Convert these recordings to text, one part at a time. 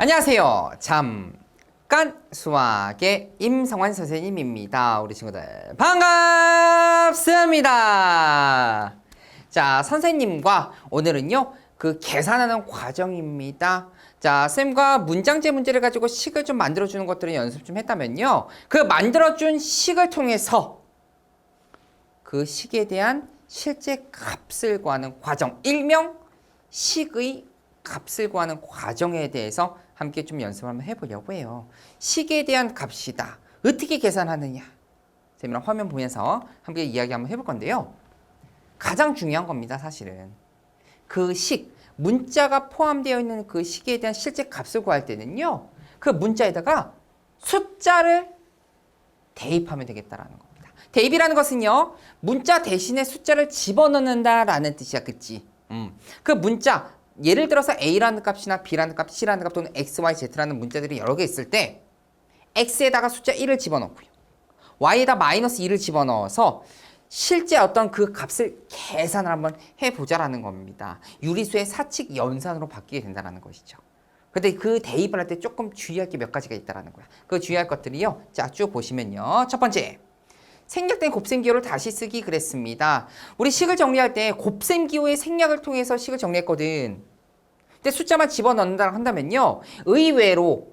안녕하세요. 잠깐 수학의 임성환 선생님입니다. 우리 친구들 반갑습니다. 자, 선생님과 오늘은요 그 계산하는 과정입니다. 자, 쌤과 문장제 문제를 가지고 식을 좀 만들어주는 것들을 연습 좀 했다면요, 그 만들어준 식을 통해서 그 식에 대한 실제 값을 구하는 과정, 일명 식의 값을 구하는 과정에 대해서 함께 좀 연습을 한번 해보려고 해요. 식에 대한 값이다. 어떻게 계산하느냐? 쌤이랑 화면 보면서 함께 이야기 한번 해볼 건데요. 가장 중요한 겁니다, 사실은. 그 식, 문자가 포함되어 있는 그 식에 대한 실제 값을 구할 때는요, 그 문자에다가 숫자를 대입하면 되겠다라는 겁니다. 대입이라는 것은요, 문자 대신에 숫자를 집어넣는다라는 뜻이야, 그치? 그 문자, 예를 들어서 A라는 값이나 B라는 값, C라는 값 또는 X, Y, Z라는 문자들이 여러 개 있을 때 X에다가 숫자 1을 집어넣고요, Y에다 마이너스 2를 집어넣어서 실제 어떤 그 값을 계산을 한번 해보자라는 겁니다. 유리수의 사칙 연산으로 바뀌게 된다는 것이죠. 근데 그 대입을 할 때 조금 주의할 게 몇 가지가 있다는 거야. 그 주의할 것들이요, 자, 쭉 보시면요. 첫 번째, 생략된 곱셈 기호를 다시 쓰기 그랬습니다. 우리 식을 정리할 때 곱셈 기호의 생략을 통해서 식을 정리했거든. 근데 숫자만 집어넣는다 한다면요, 의외로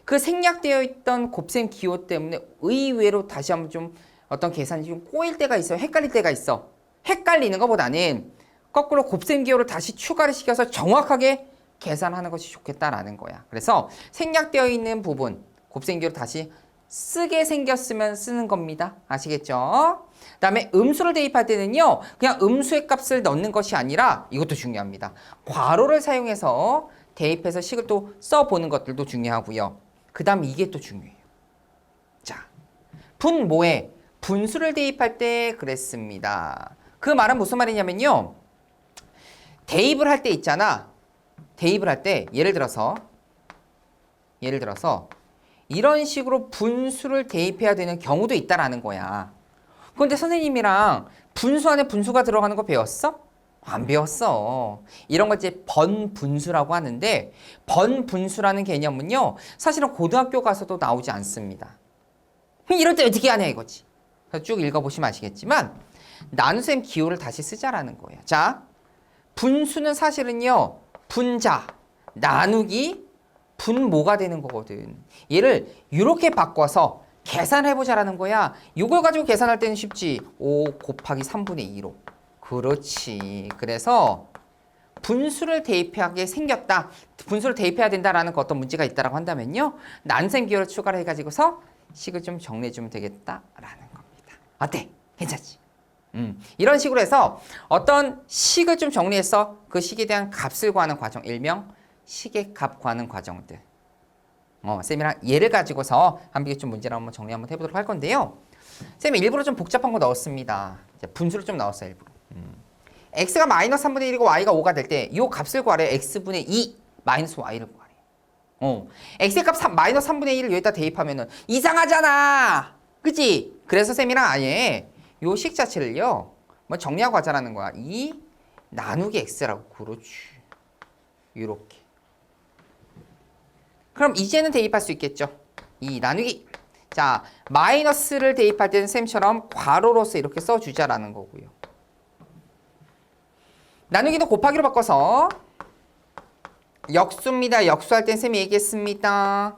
그 생략되어 있던 곱셈 기호 때문에 의외로 다시 한번 좀 어떤 계산이 좀 꼬일 때가 있어요. 헷갈릴 때가 있어. 헷갈리는 것보다는 거꾸로 곱셈 기호를 다시 추가를 시켜서 정확하게 계산하는 것이 좋겠다라는 거야. 그래서 생략되어 있는 부분 곱셈 기호를 다시 쓰게 생겼으면 쓰는 겁니다. 아시겠죠? 그 다음에 음수를 대입할 때는요, 그냥 음수의 값을 넣는 것이 아니라, 이것도 중요합니다, 괄호를 사용해서 대입해서 식을 또 써보는 것들도 중요하고요. 그 다음 이게 또 중요해요. 자, 분모에 분수를 대입할 때 그랬습니다. 그 말은 무슨 말이냐면요, 대입을 할 때 있잖아. 대입을 할 때 예를 들어서 이런 식으로 분수를 대입해야 되는 경우도 있다라는 거야. 그런데 선생님이랑 분수 안에 분수가 들어가는 거 배웠어? 안 배웠어. 이런 걸 이제 번분수라고 하는데, 번분수라는 개념은요, 사실은 고등학교 가서도 나오지 않습니다. 이럴 때 어떻게 하냐 이거지. 그래서 쭉 읽어보시면 아시겠지만 나눗셈 기호를 다시 쓰자라는 거예요. 자, 분수는 사실은요, 분자, 나누기, 분모가 되는 거거든. 얘를 이렇게 바꿔서 계산해보자라는 거야. 이걸 가지고 계산할 때는 쉽지. 5 곱하기 3분의 2로. 그렇지. 그래서 분수를 대입하게 생겼다, 분수를 대입해야 된다라는 그 어떤 문제가 있다라고 한다면요, 나눗셈 기호를 추가를 해가지고서 식을 좀 정리해주면 되겠다라는 겁니다. 어때? 괜찮지? 이런 식으로 해서 어떤 식을 좀 정리해서 그 식에 대한 값을 구하는 과정, 일명 식의 값 구하는 과정들. 쌤이랑 예를 가지고서 함께 좀 문제를 한번 정리 한번 해보도록 할 건데요. 쌤이 일부러 좀 복잡한 거 넣었습니다. 분수를 좀 넣었어요, 일부러. x가 마이너스 3분의 1이고 y가 5가 될 때 이 값을 구하래요. x분의 2 마이너스 y를 구하래요. x의 값 마이너스 3분의 1을 여기다 대입하면은 이상하잖아. 그치? 그래서 쌤이랑 아예 요 식 자체를요, 뭐 정리하고 하자라는 거야. 2 나누기 x라고. 그렇지. 요렇게. 그럼 이제는 대입할 수 있겠죠. 2 나누기. 자, 마이너스를 대입할 때는 쌤처럼 괄호로서 이렇게 써주자라는 거고요. 나누기도 곱하기로 바꿔서 역수입니다. 역수할 땐 쌤이 얘기했습니다.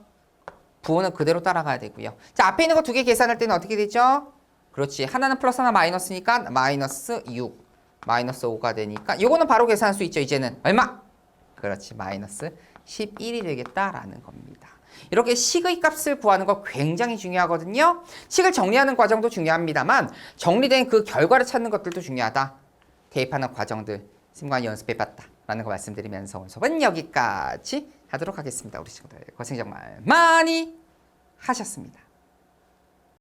부호는 그대로 따라가야 되고요. 자, 앞에 있는 거 두 개 계산할 때는 어떻게 되죠? 그렇지. 하나는 플러스 하나 마이너스니까 마이너스 6, 마이너스 5가 되니까 이거는 바로 계산할 수 있죠. 이제는 얼마? 그렇지. 마이너스 11이 되겠다라는 겁니다. 이렇게 식의 값을 구하는 거 굉장히 중요하거든요. 식을 정리하는 과정도 중요합니다만 정리된 그 결과를 찾는 것들도 중요하다. 대입하는 과정들 쌤과 연습해봤다라는 거 말씀드리면서 오늘 수업은 여기까지 하도록 하겠습니다. 우리 친구들 고생 정말 많이 하셨습니다.